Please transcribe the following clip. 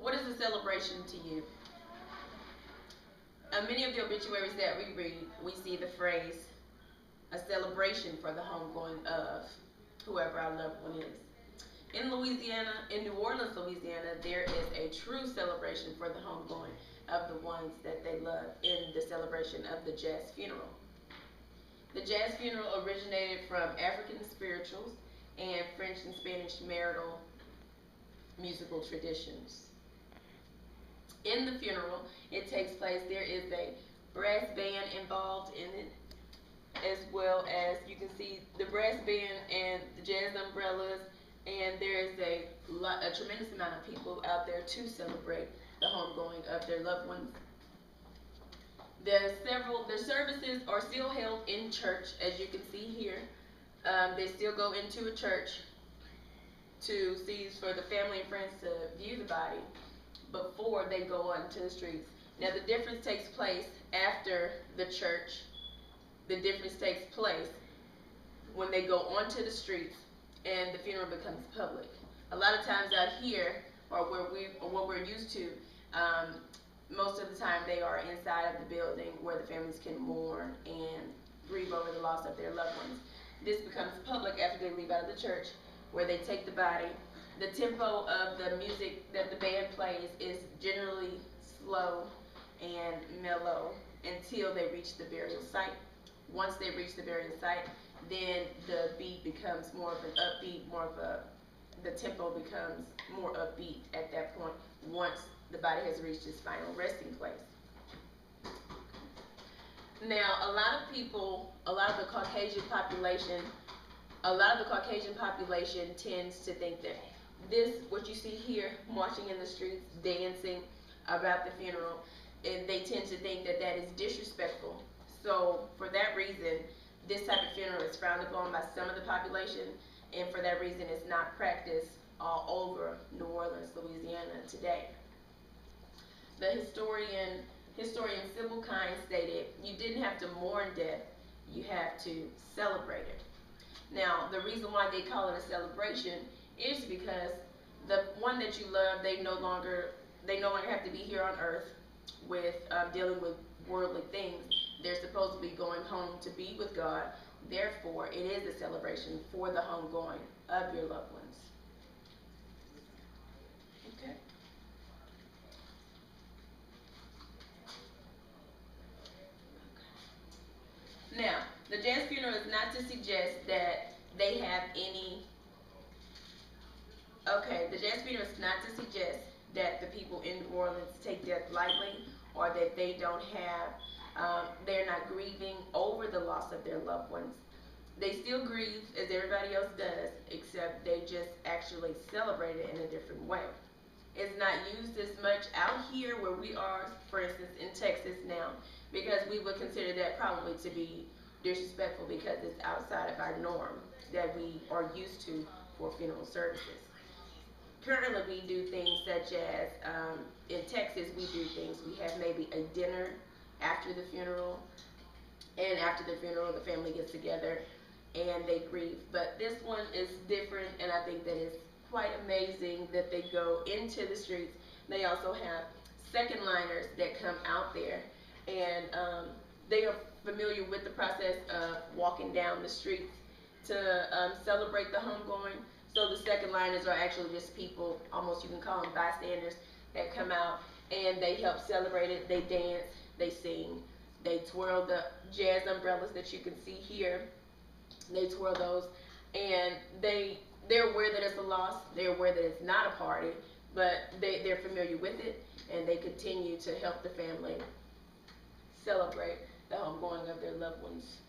What is a celebration to you? Many of the obituaries that we read, we see the phrase, a celebration for the homegoing of whoever our loved one is. In Louisiana, in New Orleans, Louisiana, there is a true celebration for the homegoing of the ones that they love in the celebration of the jazz funeral. The jazz funeral originated from African spirituals and French and Spanish marital musical traditions. In the funeral, it takes place, there is a brass band involved in it, as well as you can see the brass band and the jazz umbrellas, and there is a tremendous amount of people out there to celebrate the homegoing of their loved ones. The services are still held in church, as you can see here. They still go into a church to see, for the family and friends to view the body before they go on to the streets. Now the difference takes place after the church. The difference takes place when they go onto the streets and the funeral becomes public. A lot of times out here, or what we're used to, most of the time they are inside of the building where the families can mourn and grieve over the loss of their loved ones. This becomes public after they leave out of the church, where they take the body. The tempo of the music that the band plays is generally slow and mellow until they reach the burial site. Once they reach the burial site, then the beat becomes more of an upbeat, the tempo becomes more upbeat at that point, once the body has reached its final resting place. Now, a lot of the Caucasian population, tends to think that what you see here, marching in the streets, dancing about the funeral, and they tend to think that that is disrespectful. So for that reason, this type of funeral is frowned upon by some of the population, and for that reason it's not practiced all over New Orleans, Louisiana today. The historian Sybil Kine stated, "You didn't have to mourn death, you have to celebrate it." Now, the reason why they call it a celebration is because the one that you love, they no longer have to be here on earth with dealing with worldly things. They're supposed to be going home to be with God. Therefore, it is a celebration for the homegoing of your loved ones. Okay. Now, the jazz funeral is not to suggest that they have any. Okay, the jazz funeral is not to suggest that the people in New Orleans take death lightly, or that they don't have, they're not grieving over the loss of their loved ones. They still grieve as everybody else does, except they just actually celebrate it in a different way. It's not used as much out here where we are, for instance, in Texas now, because we would consider that probably to be disrespectful because it's outside of our norm that we are used to for funeral services. Currently, we do things such as, in Texas, we do things, we have maybe a dinner after the funeral, and after the funeral, the family gets together and they grieve. But this one is different, and I think that it's quite amazing that they go into the streets. They also have second liners that come out there, and they are familiar with the process of walking down the streets to celebrate the homegoing. So the second liners are actually just people, almost you can call them bystanders, that come out and they help celebrate it. They dance, they sing, they twirl the jazz umbrellas that you can see here. They twirl those, and they're aware that it's a loss. They're aware that it's not a party, but they're familiar with it, and they continue to help the family celebrate the homegoing of their loved ones.